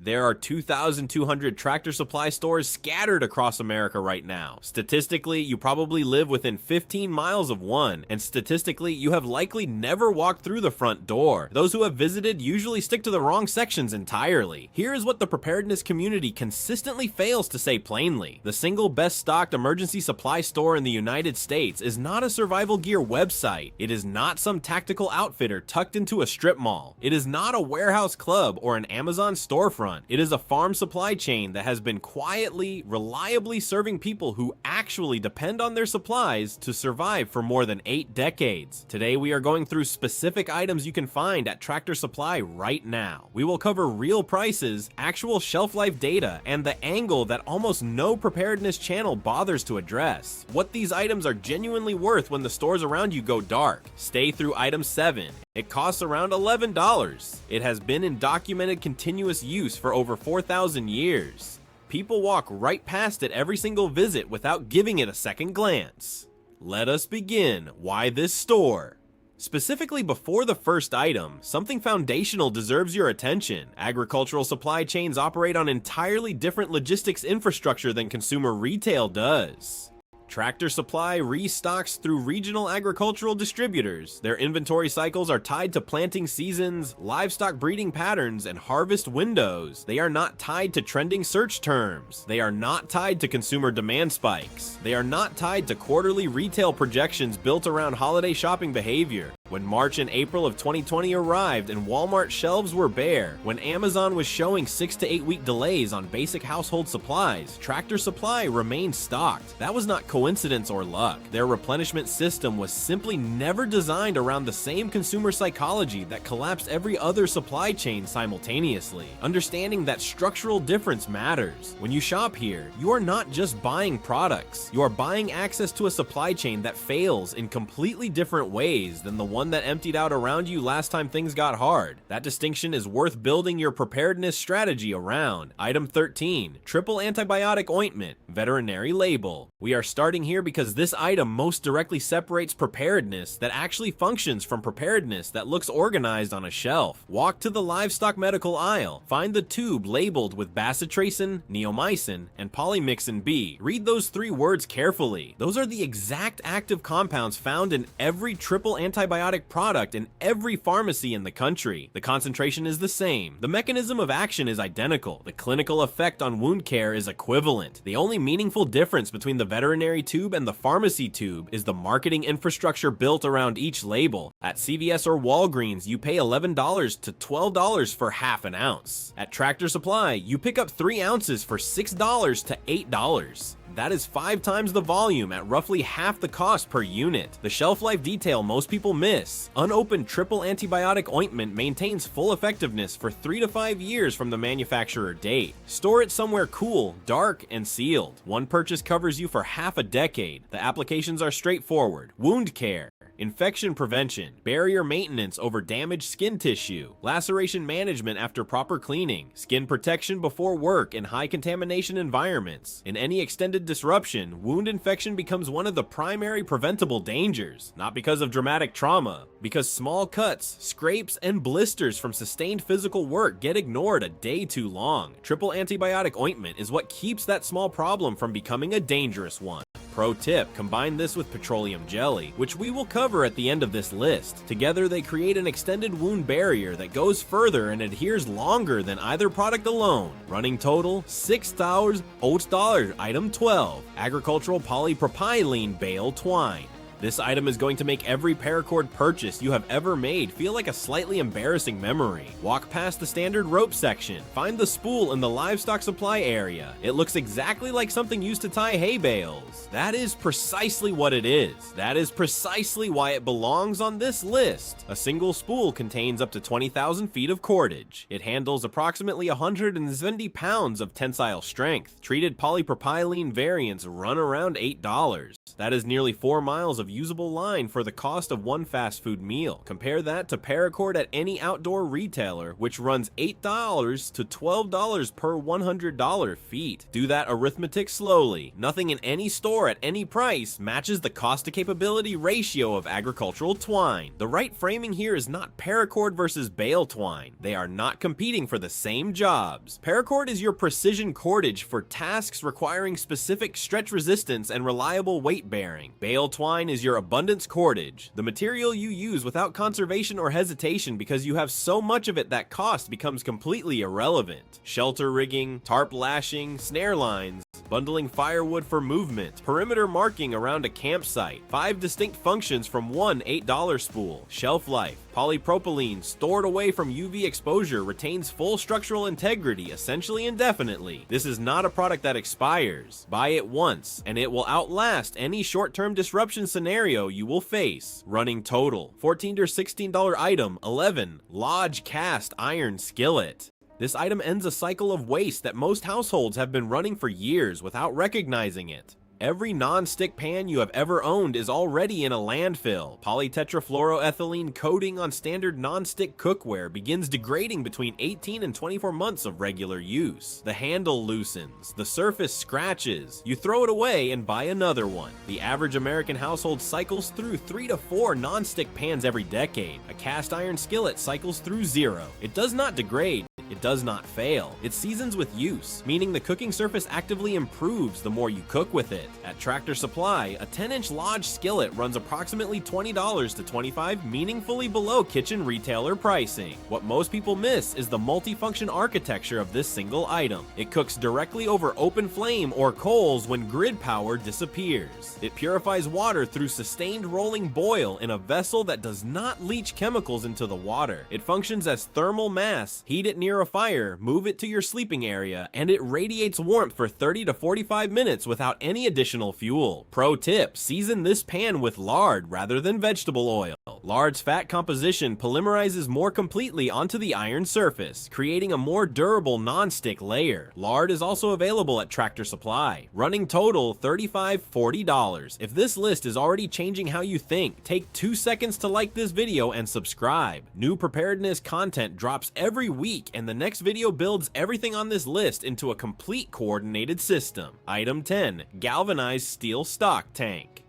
There are 2,200 Tractor Supply stores scattered across America right now. Statistically, you probably live within 15 miles of one, and statistically, you have likely never walked through the front door. Those who have visited usually stick to the wrong sections entirely. Here is what the preparedness community consistently fails to say plainly. The single best stocked emergency supply store in the United States is not a survival gear website. It is not some tactical outfitter tucked into a strip mall. It is not a warehouse club or an Amazon storefront. It is a farm supply chain that has been quietly, reliably serving people who actually depend on their supplies to survive for more than 8 decades. Today we are going through specific items you can find at Tractor Supply right now. We will cover real prices, actual shelf life data, and the angle that almost no preparedness channel bothers to address. What these items are genuinely worth when the stores around you go dark. Stay through item 7. It costs around $11. It has been in documented continuous use for over 4,000 years. People walk right past it every single visit without giving it a second glance. Let us begin. Why this store? Specifically before the first item, something foundational deserves your attention. Agricultural supply chains operate on entirely different logistics infrastructure than consumer retail does. Tractor Supply restocks through regional agricultural distributors. Their inventory cycles are tied to planting seasons, livestock breeding patterns, and harvest windows. They are not tied to trending search terms. They are not tied to consumer demand spikes. They are not tied to quarterly retail projections built around holiday shopping behavior. When March and April of 2020 arrived and Walmart shelves were bare, when Amazon was showing 6 to 8 week delays on basic household supplies, Tractor Supply remained stocked. That was not coincidence or luck. Their replenishment system was simply never designed around the same consumer psychology that collapsed every other supply chain simultaneously. Understanding that structural difference matters. When you shop here, you are not just buying products. You are buying access to a supply chain that fails in completely different ways than the one that emptied out around you last time things got hard. That distinction is worth building your preparedness strategy around. Item 13, triple antibiotic ointment, veterinary label. We are starting here because this item most directly separates preparedness that actually functions from preparedness that looks organized on a shelf. Walk to the livestock medical aisle. Find the tube labeled with bacitracin, neomycin, and polymyxin B. Read those 3 words carefully. Those are the exact active compounds found in every triple antibiotic product in every pharmacy in the country. The concentration is the same. The mechanism of action is identical. The clinical effect on wound care is equivalent. The only meaningful difference between the veterinary tube and the pharmacy tube is the marketing infrastructure built around each label. At CVS or Walgreens, you pay $11 to $12 for half an ounce. At Tractor Supply, you pick up 3 ounces for $6 to $8. That is 5 times the volume at roughly half the cost per unit. The shelf life detail most people miss. Unopened triple antibiotic ointment maintains full effectiveness for 3 to 5 years from the manufacturer date. Store it somewhere cool, dark, and sealed. One purchase covers you for half a decade. The applications are straightforward. Wound care, infection prevention, barrier maintenance over damaged skin tissue, laceration management after proper cleaning, skin protection before work in high contamination environments. In any extended disruption, wound infection becomes one of the primary preventable dangers, not because of dramatic trauma, because small cuts, scrapes, and blisters from sustained physical work get ignored a day too long. Triple antibiotic ointment is what keeps that small problem from becoming a dangerous one. Pro tip, combine this with petroleum jelly, which we will cover at the end of this list. Together they create an extended wound barrier that goes further and adheres longer than either product alone. Running total, $6. Item 12, agricultural polypropylene bale twine. This item is going to make every paracord purchase you have ever made feel like a slightly embarrassing memory. Walk past the standard rope section. Find the spool in the livestock supply area. It looks exactly like something used to tie hay bales. That is precisely what it is. That is precisely why it belongs on this list. A single spool contains up to 20,000 feet of cordage. It handles approximately 170 pounds of tensile strength. Treated polypropylene variants run around $8. That is nearly 4 miles of usable line for the cost of one fast food meal. Compare that to paracord at any outdoor retailer, which runs $8 to $12 per $100 feet. Do that arithmetic slowly. Nothing in any store at any price matches the cost to capability ratio of agricultural twine. The right framing here is not paracord versus bale twine. They are not competing for the same jobs. Paracord is your precision cordage for tasks requiring specific stretch resistance and reliable weight bearing. Bale twine is your abundance cordage, the material you use without conservation or hesitation because you have so much of it that cost becomes completely irrelevant. Shelter rigging, tarp lashing, snare lines, bundling firewood for movement, perimeter marking around a campsite, 5 distinct functions from one $8 spool, shelf life, polypropylene stored away from UV exposure retains full structural integrity essentially indefinitely. This is not a product that expires. Buy it once, and it will outlast any short-term disruption scenario you will face. Running total, $14 to $16 item, 11, Lodge cast iron skillet. This item ends a cycle of waste that most households have been running for years without recognizing it. Every non-stick pan you have ever owned is already in a landfill. Polytetrafluoroethylene coating on standard non-stick cookware begins degrading between 18 and 24 months of regular use. The handle loosens, the surface scratches, you throw it away and buy another one. The average American household cycles through 3 to 4 non-stick pans every decade. A cast iron skillet cycles through 0. It does not degrade. It does not fail. It seasons with use, meaning the cooking surface actively improves the more you cook with it. At Tractor Supply, a 10-inch Lodge skillet runs approximately $20 to $25, meaningfully below kitchen retailer pricing. What most people miss is the multifunction architecture of this single item. It cooks directly over open flame or coals when grid power disappears. It purifies water through sustained rolling boil in a vessel that does not leach chemicals into the water. It functions as thermal mass. Heat it near a fire, move it to your sleeping area, and it radiates warmth for 30 to 45 minutes without any additional fuel. Pro tip, season this pan with lard rather than vegetable oil. Lard's fat composition polymerizes more completely onto the iron surface, creating a more durable non-stick layer. Lard is also available at Tractor Supply. Running total $35 to $40. If this list is already changing how you think, take 2 seconds to like this video and subscribe. New preparedness content drops every week, and the next video builds everything on this list into a complete coordinated system. Item 10, galvanized steel stock tank.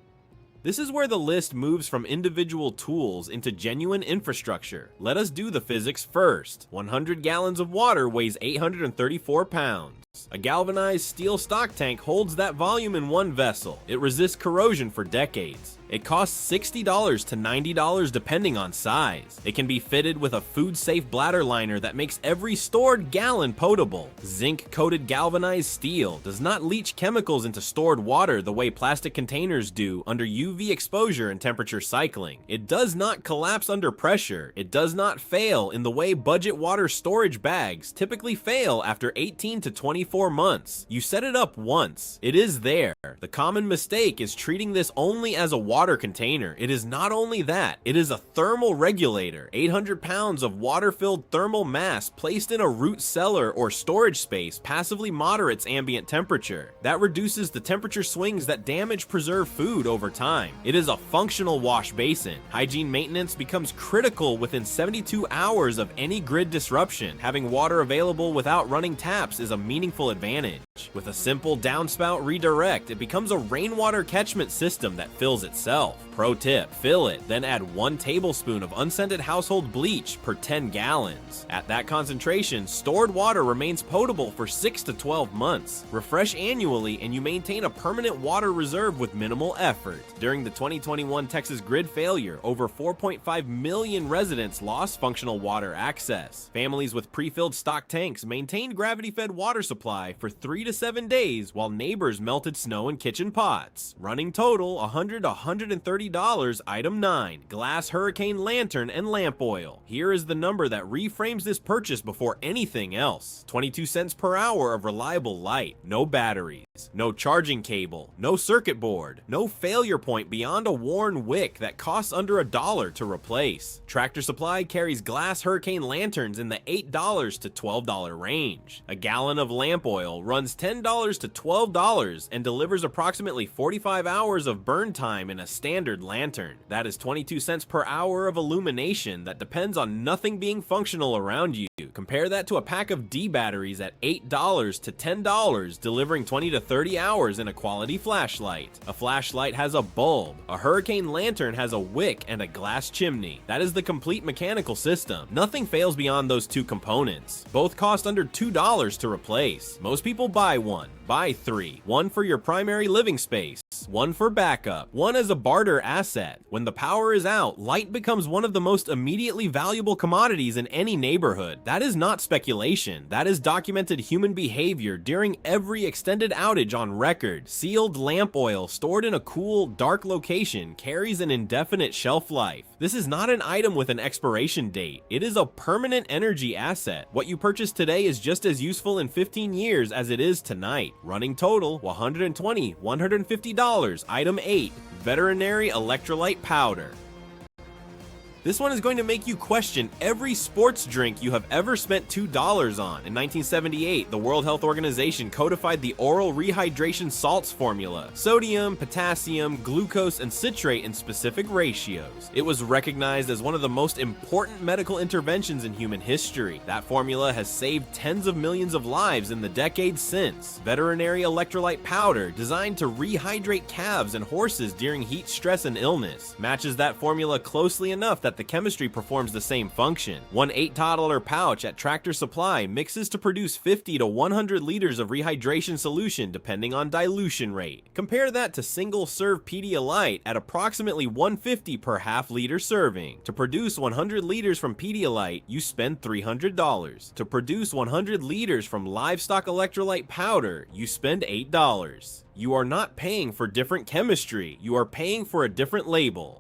This is where the list moves from individual tools into genuine infrastructure. Let us do the physics first. 100 gallons of water weighs 834 pounds. A galvanized steel stock tank holds that volume in one vessel. It resists corrosion for decades. It costs $60 to $90 depending on size. It can be fitted with a food-safe bladder liner that makes every stored gallon potable. Zinc-coated galvanized steel does not leach chemicals into stored water the way plastic containers do under UV exposure and temperature cycling. It does not collapse under pressure. It does not fail in the way budget water storage bags typically fail after 18 to 24 months. You set it up once. It is there. The common mistake is treating this only as a water container. It is not only that, it is a thermal regulator. 800 pounds of water-filled thermal mass placed in a root cellar or storage space passively moderates ambient temperature. That reduces the temperature swings that damage preserved food over time. It is a functional wash basin. Hygiene maintenance becomes critical within 72 hours of any grid disruption. Having water available without running taps is a meaningful advantage. With a simple downspout redirect, it becomes a rainwater catchment system that fills itself. Pro tip, fill it, then add 1 tablespoon of unscented household bleach per 10 gallons. At that concentration, stored water remains potable for 6 to 12 months. Refresh annually and you maintain a permanent water reserve with minimal effort. During the 2021 Texas grid failure, over 4.5 million residents lost functional water access. Families with pre-filled stock tanks maintained gravity-fed water supply for 3 to 7 days while neighbors melted snow in kitchen pots. Running total $100 to $130. Item 9, glass hurricane lantern and lamp oil. Here is the number that reframes this purchase before anything else. 22 cents per hour of reliable light. No batteries. No charging cable. No circuit board. No failure point beyond a worn wick that costs under $1 to replace. Tractor Supply carries glass hurricane lanterns in the $8 to $12 range. A gallon of lamp oil runs spends $10 to $12 and delivers approximately 45 hours of burn time in a standard lantern. That is 22 cents per hour of illumination that depends on nothing being functional around you. Compare that to a pack of D batteries at $8 to $10, delivering 20 to 30 hours in a quality flashlight. A flashlight has a bulb, a hurricane lantern has a wick and a glass chimney. That is the complete mechanical system. Nothing fails beyond those two components. Both cost under $2 to replace. Most people buy one, buy three. One for your primary living space, one for backup, one as a barter asset. When the power is out, light becomes one of the most immediately valuable commodities in any neighborhood. That is not speculation. That is documented human behavior during every extended outage on record. Sealed lamp oil stored in a cool, dark location carries an indefinite shelf life. This is not an item with an expiration date. It is a permanent energy asset. What you purchase today is just as useful in 15 years as it is tonight. Running total, $120, $150. Item 8, veterinary electrolyte powder. This one is going to make you question every sports drink you have ever spent $2 on. In 1978, the World Health Organization codified the oral rehydration salts formula: sodium, potassium, glucose, and citrate in specific ratios. It was recognized as one of the most important medical interventions in human history. That formula has saved tens of millions of lives in the decades since. Veterinary electrolyte powder, designed to rehydrate calves and horses during heat, stress, and illness, matches that formula closely enough that the chemistry performs the same function. One $8 pouch at Tractor Supply mixes to produce 50 to 100 liters of rehydration solution depending on dilution rate. Compare that to single-serve Pedialyte at approximately $150 per half-liter serving. To produce 100 liters from Pedialyte, you spend $300. To produce 100 liters from livestock electrolyte powder, you spend $8. You are not paying for different chemistry, you are paying for a different label.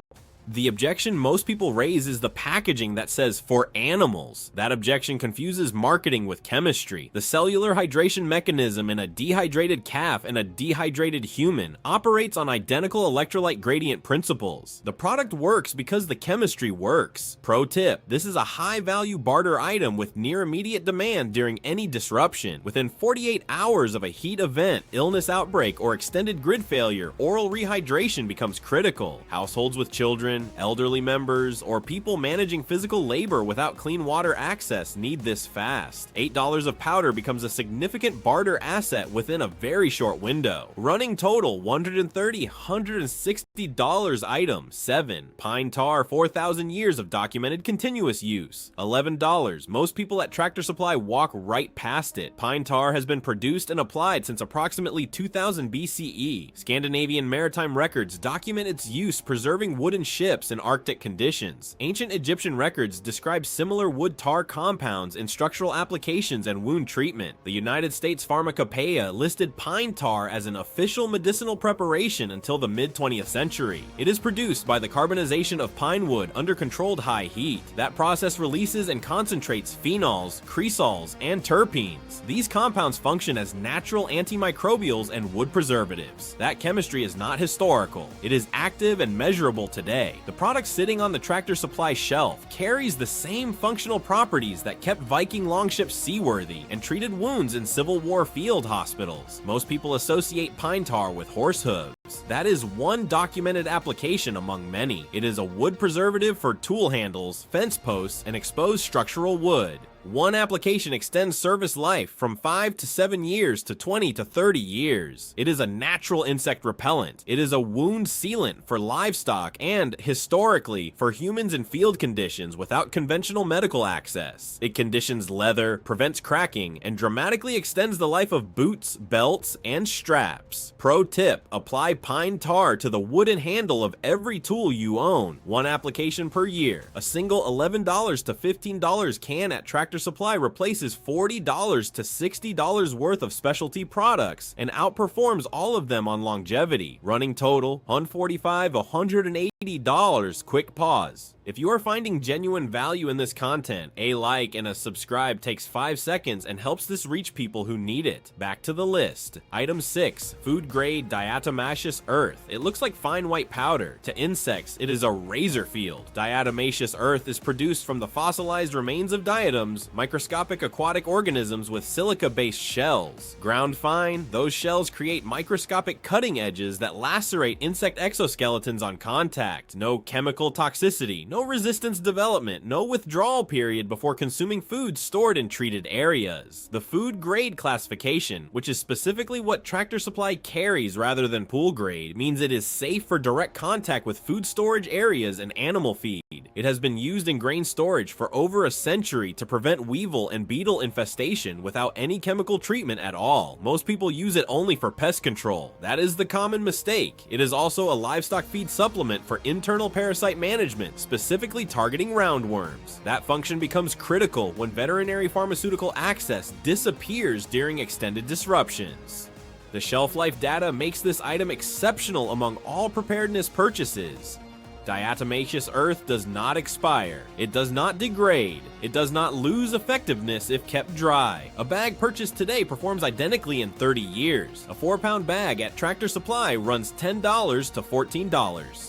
The objection most people raise is the packaging that says "for animals." That objection confuses marketing with chemistry. The cellular hydration mechanism in a dehydrated calf and a dehydrated human operates on identical electrolyte gradient principles. The product works because the chemistry works. Pro tip: this is a high-value barter item with near immediate demand during any disruption. Within 48 hours of a heat event, illness outbreak, or extended grid failure, oral rehydration becomes critical. Households with children, elderly members, or people managing physical labor without clean water access need this fast. $8 of powder becomes a significant barter asset within a very short window. Running total, $130, $160 item. 7. Pine tar, 4,000 years of documented continuous use. $11. Most people at Tractor Supply walk right past it. Pine tar has been produced and applied since approximately 2000 BCE. Scandinavian maritime records document its use preserving wooden ships in Arctic conditions. Ancient Egyptian records describe similar wood tar compounds in structural applications and wound treatment. The United States Pharmacopoeia listed pine tar as an official medicinal preparation until the mid-20th century. It is produced by the carbonization of pine wood under controlled high heat. That process releases and concentrates phenols, cresols, and terpenes. These compounds function as natural antimicrobials and wood preservatives. That chemistry is not historical. It is active and measurable today. The product sitting on the Tractor Supply shelf carries the same functional properties that kept Viking longships seaworthy and treated wounds in Civil War field hospitals. Most people associate pine tar with horse hooves. That is one documented application among many. It is a wood preservative for tool handles, fence posts, and exposed structural wood. One application extends service life from 5 to 7 years to 20 to 30 years. It is a natural insect repellent. It is a wound sealant for livestock and, historically, for humans in field conditions without conventional medical access. It conditions leather, prevents cracking, and dramatically extends the life of boots, belts, and straps. Pro tip: apply pine tar to the wooden handle of every tool you own. One application per year. A single $11 to $15 can at Tractor Supply replaces $40 to $60 worth of specialty products and outperforms all of them on longevity. Running total, $145, $180. Quick pause. If you are finding genuine value in this content, a like and a subscribe takes 5 seconds and helps this reach people who need it. Back to the list. Item 6, food grade diatomaceous earth. It looks like fine white powder. To insects, it is a razor field. Diatomaceous earth is produced from the fossilized remains of diatoms worms, microscopic aquatic organisms with silica-based shells. Ground fine, those shells create microscopic cutting edges that lacerate insect exoskeletons on contact. No chemical toxicity, no resistance development, no withdrawal period before consuming food stored in treated areas. The food grade classification, which is specifically what Tractor Supply carries rather than pool grade, means it is safe for direct contact with food storage areas and animal feed. It has been used in grain storage for over a century to prevent weevil and beetle infestation without any chemical treatment at all. Most people use it only for pest control. That is the common mistake. It is also a livestock feed supplement for internal parasite management, specifically targeting roundworms. That function becomes critical when veterinary pharmaceutical access disappears during extended disruptions. The shelf life data makes this item exceptional among all preparedness purchases. Diatomaceous earth does not expire, it does not degrade, it does not lose effectiveness if kept dry. A bag purchased today performs identically in 30 years. A 4-pound bag at Tractor Supply runs $10 to $14.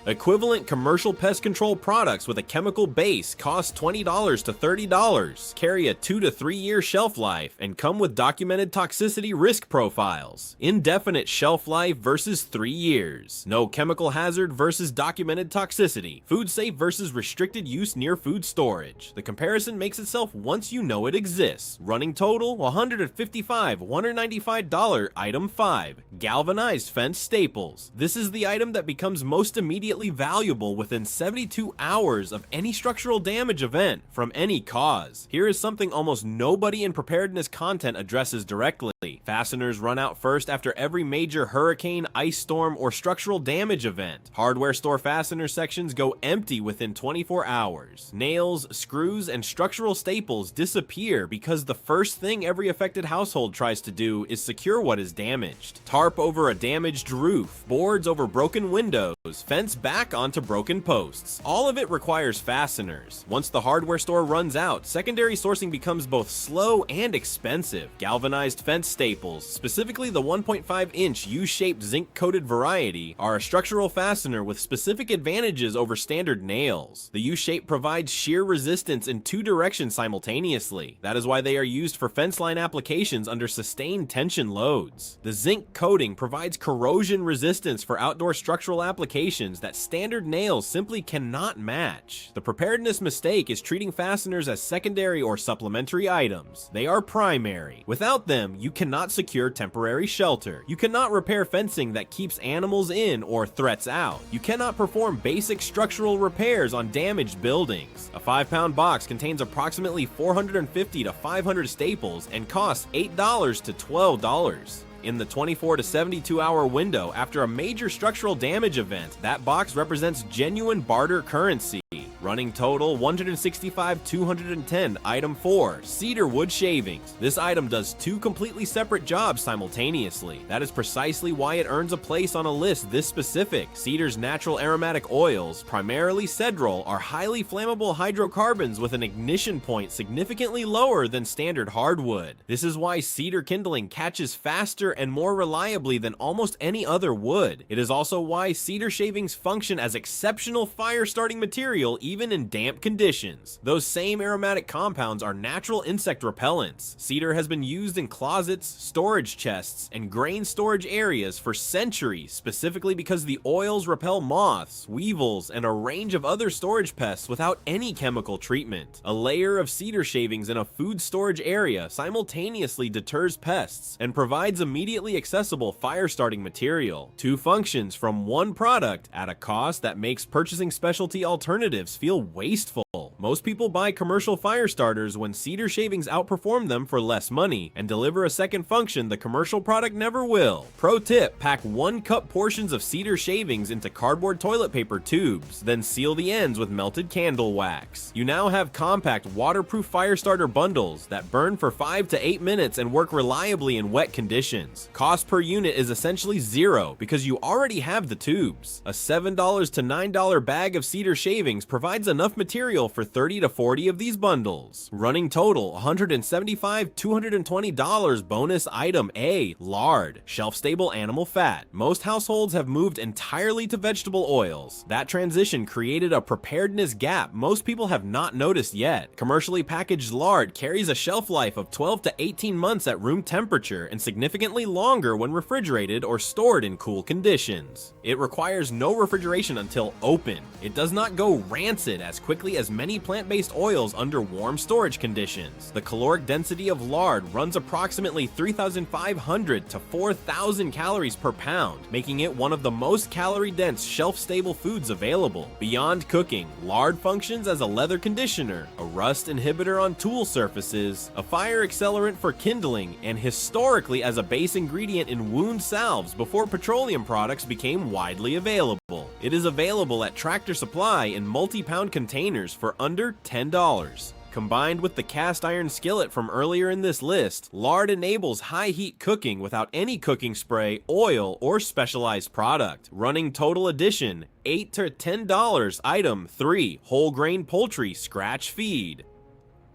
Equivalent commercial pest control products with a chemical base cost $20 to $30, carry a 2 to 3 year shelf life, and come with documented toxicity risk profiles. Indefinite shelf life versus 3 years. No chemical hazard versus documented toxicity. Food safe versus restricted use near food storage. The comparison makes itself once you know it exists. Running total $155, $195. Item 5. Galvanized fence staples. This is the item that becomes most immediately valuable within 72 hours of any structural damage event from any cause. Here is something almost nobody in preparedness content addresses directly. Fasteners run out first after every major hurricane, ice storm, or structural damage event. Hardware store fastener sections go empty within 24 hours. Nails, screws, and structural staples disappear because the first thing every affected household tries to do is secure what is damaged. Tarp over a damaged roof, boards over broken windows, fence back onto broken posts. All of it requires fasteners. Once the hardware store runs out, secondary sourcing becomes both slow and expensive. Galvanized fence staples, specifically the 1.5-inch U-shaped zinc-coated variety, are a structural fastener with specific advantages over standard nails. The U-shape provides shear resistance in 2 directions simultaneously. That is why they are used for fence line applications under sustained tension loads. The zinc coating provides corrosion resistance for outdoor structural applications that standard nails simply cannot match. The preparedness mistake is treating fasteners as secondary or supplementary items. They are primary. Without them, you cannot secure temporary shelter. You cannot repair fencing that keeps animals in or threats out. You cannot perform basic structural repairs on damaged buildings. A 5-pound box contains approximately 450 to 500 staples and costs $8 to $12. In the 24 to 72 hour window after a major structural damage event, that box represents genuine barter currency. Running total $165, $210. Item 4. Cedar wood shavings. This item does 2 completely separate jobs simultaneously. That is precisely why it earns a place on a list this specific. Cedar's natural aromatic oils, primarily cedrol, are highly flammable hydrocarbons with an ignition point significantly lower than standard hardwood. This is why cedar kindling catches faster and more reliably than almost any other wood. It is also why cedar shavings function as exceptional fire-starting material even in damp conditions. Those same aromatic compounds are natural insect repellents. Cedar has been used in closets, storage chests, and grain storage areas for centuries, specifically because the oils repel moths, weevils, and a range of other storage pests without any chemical treatment. A layer of cedar shavings in a food storage area simultaneously deters pests and provides immediately accessible fire-starting material. 2 functions from 1 product at a cost that makes purchasing specialty alternatives feel wasteful. Most people buy commercial fire starters when cedar shavings outperform them for less money and deliver a second function the commercial product never will. Pro tip: pack 1-cup portions of cedar shavings into cardboard toilet paper tubes, then seal the ends with melted candle wax. You now have compact, waterproof fire starter bundles that burn for 5 to 8 minutes and work reliably in wet conditions. Cost per unit is essentially zero because you already have the tubes. A $7 to $9 bag of cedar shavings provides enough material for 30 to 40 of these bundles. Running total $175, $220 bonus item A, lard, shelf-stable animal fat. Most households have moved entirely to vegetable oils. That transition created a preparedness gap most people have not noticed yet. Commercially packaged lard carries a shelf life of 12 to 18 months at room temperature and significantly longer when refrigerated or stored in cool conditions. It requires no refrigeration until open. It does not go rancid as quickly as many plant-based oils under warm storage conditions. The caloric density of lard runs approximately 3,500 to 4,000 calories per pound, making it one of the most calorie-dense shelf-stable foods available. Beyond cooking, lard functions as a leather conditioner, a rust inhibitor on tool surfaces, a fire accelerant for kindling, and historically as a base ingredient in wound salves before petroleum products became widely available. It is available at Tractor Supply in multi-pound containers for under $10. Combined with the cast iron skillet from earlier in this list, lard enables high heat cooking without any cooking spray, oil, or specialized product. Running total addition, $8 to $10. Item 3, whole grain poultry scratch feed.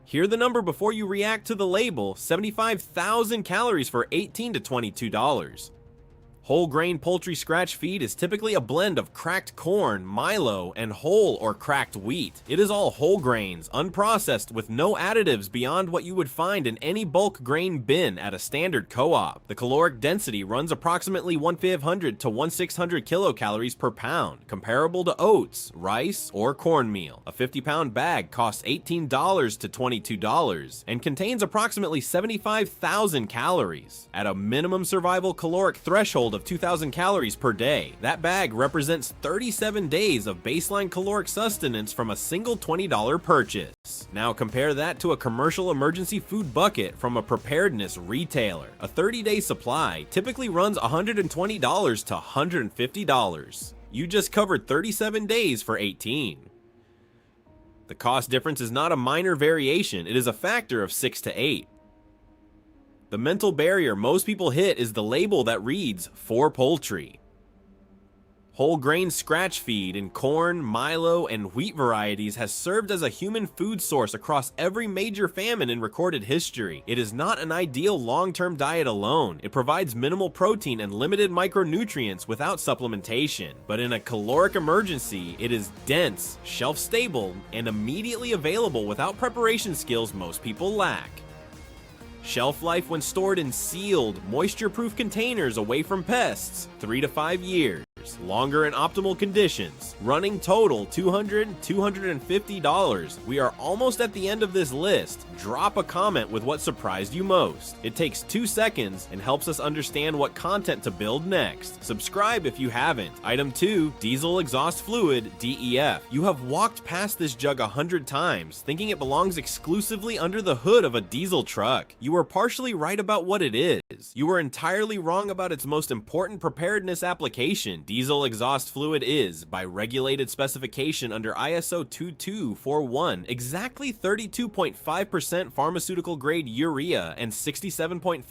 Hear the number before you react to the label, 75,000 calories for $18 to $22. Whole grain poultry scratch feed is typically a blend of cracked corn, milo, and whole or cracked wheat. It is all whole grains, unprocessed with no additives beyond what you would find in any bulk grain bin at a standard co-op. The caloric density runs approximately 1,500 to 1,600 kilocalories per pound, comparable to oats, rice, or cornmeal. A 50-pound bag costs $18 to $22 and contains approximately 75,000 calories. At a minimum survival caloric threshold of 2,000 calories per day. That bag represents 37 days of baseline caloric sustenance from a single $20 purchase. Now compare that to a commercial emergency food bucket from a preparedness retailer. A 30-day supply typically runs $120 to $150. You just covered 37 days for $18. The cost difference is not a minor variation, it is a factor of 6 to 8. The mental barrier most people hit is the label that reads, for poultry. Whole grain scratch feed in corn, milo, and wheat varieties has served as a human food source across every major famine in recorded history. It is not an ideal long-term diet alone. It provides minimal protein and limited micronutrients without supplementation. But in a caloric emergency, it is dense, shelf-stable, and immediately available without preparation skills most people lack. Shelf life when stored in sealed, moisture-proof containers away from pests, 3 to 5 years. Longer in optimal conditions. Running total $200, $250. We are almost at the end of this list. Drop a comment with what surprised you most. It takes 2 seconds and helps us understand what content to build next. Subscribe if you haven't. Item 2, diesel exhaust fluid, DEF. You have walked past this jug 100 times, thinking it belongs exclusively under the hood of a diesel truck. You were partially right about what it is. You were entirely wrong about its most important preparedness application. Diesel exhaust fluid is, by regulated specification under ISO 2241, exactly 32.5% pharmaceutical grade urea and 67.5%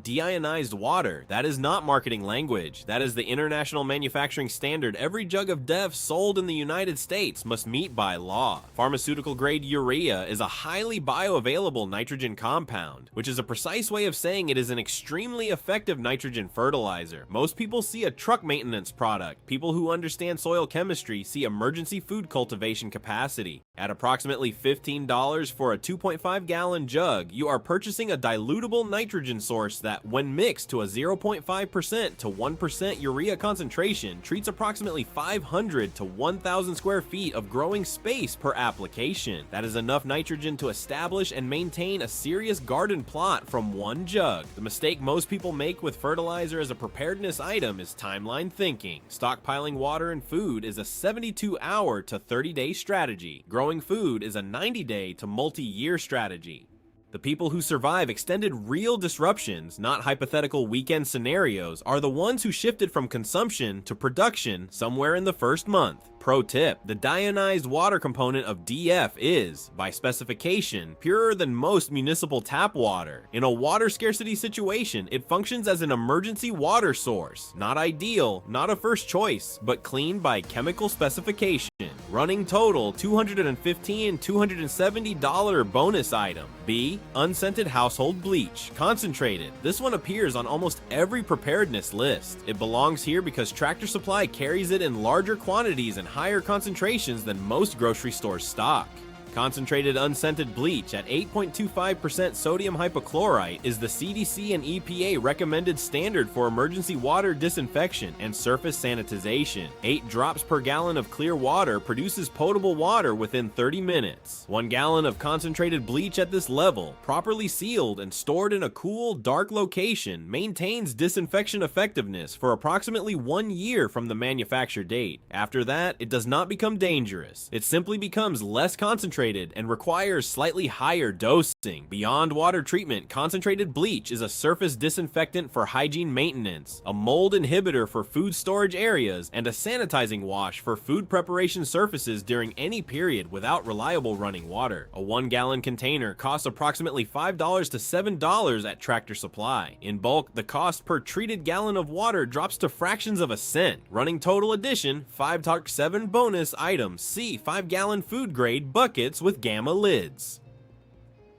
deionized water. That is not marketing language. That is the international manufacturing standard every jug of DEF sold in the United States must meet by law. Pharmaceutical grade urea is a highly bioavailable nitrogen compound, which is a precise way of saying it is an extremely effective nitrogen fertilizer. Most people see a truck maintenance product. People who understand soil chemistry see emergency food cultivation capacity. At approximately $15 for a 2.5 gallon jug, you are purchasing a dilutable nitrogen source that, when mixed to a 0.5% to 1% urea concentration, treats approximately 500 to 1,000 square feet of growing space per application. That is enough nitrogen to establish and maintain a serious garden plot from one jug. The mistake most people make with fertilizer as a preparedness item is timeline thinking. Stockpiling water and food is a 72-hour to 30-day strategy. Growing food is a 90-day to multi-year strategy. The people who survive extended real disruptions, not hypothetical weekend scenarios, are the ones who shifted from consumption to production somewhere in the first month. Pro tip, the deionized water component of DF is, by specification, purer than most municipal tap water. In a water scarcity situation, it functions as an emergency water source. Not ideal, not a first choice, but cleaned by chemical specification. Running total $215 and $270 bonus item. B. Unscented household bleach, concentrated. This one appears on almost every preparedness list. It belongs here because Tractor Supply carries it in larger quantities and higher concentrations than most grocery stores stock. Concentrated unscented bleach at 8.25% sodium hypochlorite is the CDC and EPA recommended standard for emergency water disinfection and surface sanitization. 8 drops per gallon of clear water produces potable water within 30 minutes. 1 gallon of concentrated bleach at this level, properly sealed and stored in a cool, dark location, maintains disinfection effectiveness for approximately 1 year from the manufacture date. After that, it does not become dangerous. It simply becomes less concentrated and requires slightly higher dosing. Beyond water treatment, concentrated bleach is a surface disinfectant for hygiene maintenance, a mold inhibitor for food storage areas, and a sanitizing wash for food preparation surfaces during any period without reliable running water. A 1-gallon container costs approximately $5 to $7 at Tractor Supply. In bulk, the cost per treated gallon of water drops to fractions of a cent. Running total addition, 5-7 bonus items. C. 5-gallon food grade buckets with gamma lids.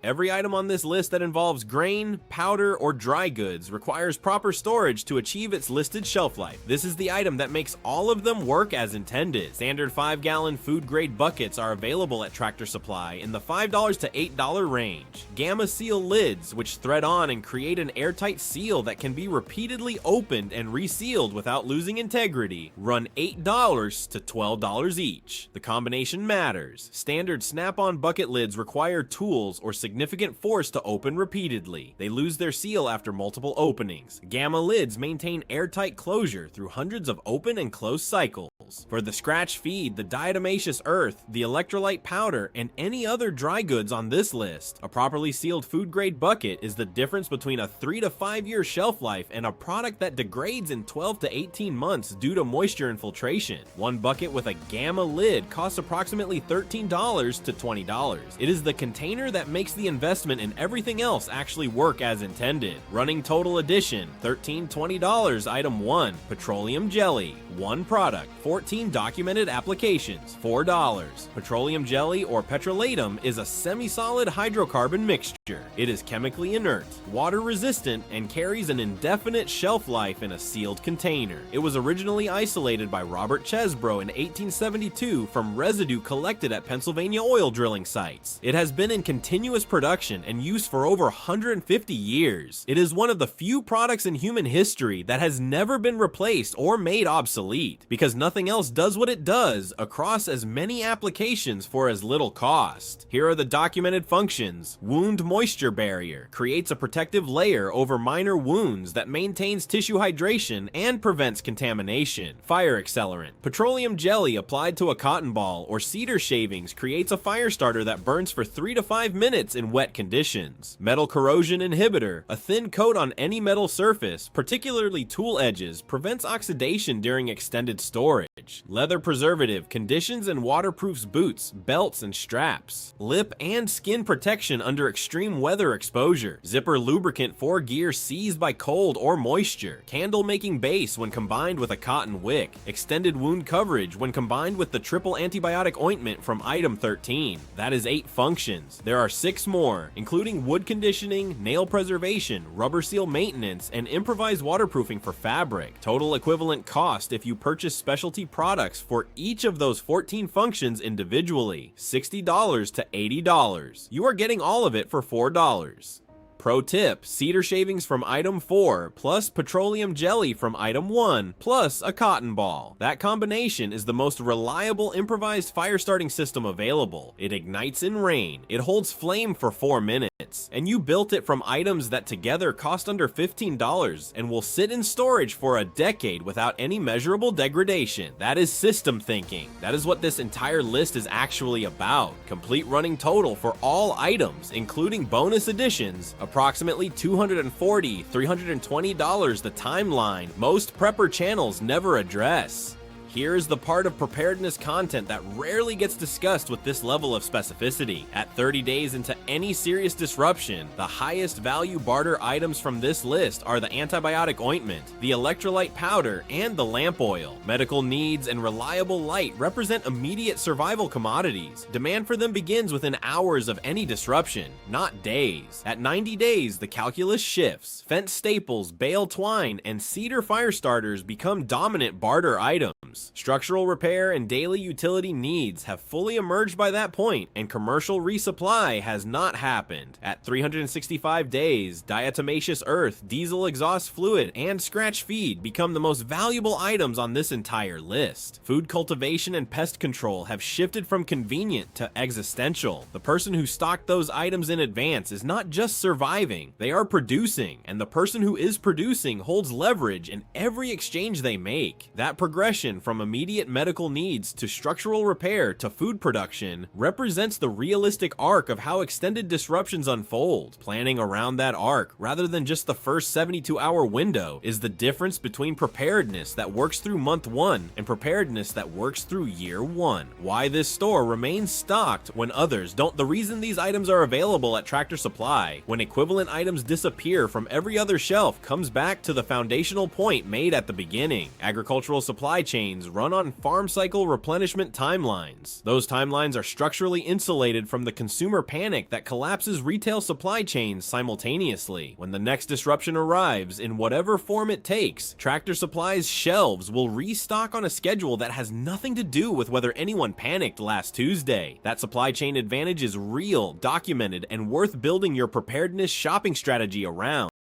Every item on this list that involves grain, powder, or dry goods requires proper storage to achieve its listed shelf life. This is the item that makes all of them work as intended. Standard 5-gallon food-grade buckets are available at Tractor Supply in the $5 to $8 range. Gamma Seal lids, which thread on and create an airtight seal that can be repeatedly opened and resealed without losing integrity, run $8 to $12 each. The combination matters. Standard snap-on bucket lids require tools or significant force to open repeatedly. They lose their seal after multiple openings. Gamma lids maintain airtight closure through hundreds of open and close cycles. For the scratch feed, the diatomaceous earth, the electrolyte powder, and any other dry goods on this list, a properly sealed food grade bucket is the difference between a 3 to 5 year shelf life and a product that degrades in 12 to 18 months due to moisture infiltration. One bucket with a gamma lid costs approximately $13 to $20. It is the container that makes the investment in everything else actually work as intended. Running total addition, $13-$20 item 1, petroleum jelly, 1 product, 14 documented applications, $4. Petroleum jelly or petrolatum is a semi-solid hydrocarbon mixture. It is chemically inert, water resistant, and carries an indefinite shelf life in a sealed container. It was originally isolated by Robert Chesbro in 1872 from residue collected at Pennsylvania oil drilling sites. It has been in continuous production and use for over 150 years. It is one of the few products in human history that has never been replaced or made obsolete, because nothing else does what it does across as many applications for as little cost. Here are the documented functions. Wound moisture barrier creates a protective layer over minor wounds that maintains tissue hydration and prevents contamination. Fire accelerant. Petroleum jelly applied to a cotton ball or cedar shavings creates a fire starter that burns for 3 to 5 minutes in wet conditions. Metal corrosion inhibitor. A thin coat on any metal surface, particularly tool edges, prevents oxidation during extended storage. Leather preservative conditions and waterproofs boots, belts, and straps. Lip and skin protection under extreme weather exposure. Zipper lubricant for gear seized by cold or moisture. Candle making base when combined with a cotton wick. Extended wound coverage when combined with the triple antibiotic ointment from item 13. That is 8 functions. There are 6 more, including wood conditioning, nail preservation, rubber seal maintenance, and improvised waterproofing for fabric. Total equivalent cost if you purchase specialty products for each of those 14 functions individually, $60 to $80. You are getting all of it for $4. Pro tip, cedar shavings from item 4, plus petroleum jelly from item 1, plus a cotton ball. That combination is the most reliable improvised fire starting system available. It ignites in rain, it holds flame for 4 minutes, and you built it from items that together cost under $15 and will sit in storage for a decade without any measurable degradation. That is system thinking. That is what this entire list is actually about. Complete running total for all items, including bonus additions, approximately $240, $320 the timeline most prepper channels never address. Here is the part of preparedness content that rarely gets discussed with this level of specificity. At 30 days into any serious disruption, the highest value barter items from this list are the antibiotic ointment, the electrolyte powder, and the lamp oil. Medical needs and reliable light represent immediate survival commodities. Demand for them begins within hours of any disruption, not days. At 90 days, the calculus shifts. Fence staples, bale twine, and cedar fire starters become dominant barter items. Structural repair and daily utility needs have fully emerged by that point, and commercial resupply has not happened. At 365 days, diatomaceous earth, diesel exhaust fluid, and scratch feed become the most valuable items on this entire list. Food cultivation and pest control have shifted from convenient to existential. The person who stocked those items in advance is not just surviving, they are producing, and the person who is producing holds leverage in every exchange they make. That progression from immediate medical needs to structural repair to food production represents the realistic arc of how extended disruptions unfold. Planning around that arc, rather than just the first 72-hour window, is the difference between preparedness that works through month 1 and preparedness that works through year 1. Why this store remains stocked when others don't. The reason these items are available at Tractor Supply when equivalent items disappear from every other shelf comes back to the foundational point made at the beginning. Agricultural supply chains run on farm cycle replenishment timelines. Those timelines are structurally insulated from the consumer panic that collapses retail supply chains simultaneously. When the next disruption arrives, in whatever form it takes, Tractor Supply's shelves will restock on a schedule that has nothing to do with whether anyone panicked last Tuesday. That supply chain advantage is real, documented, and worth building your preparedness shopping strategy around.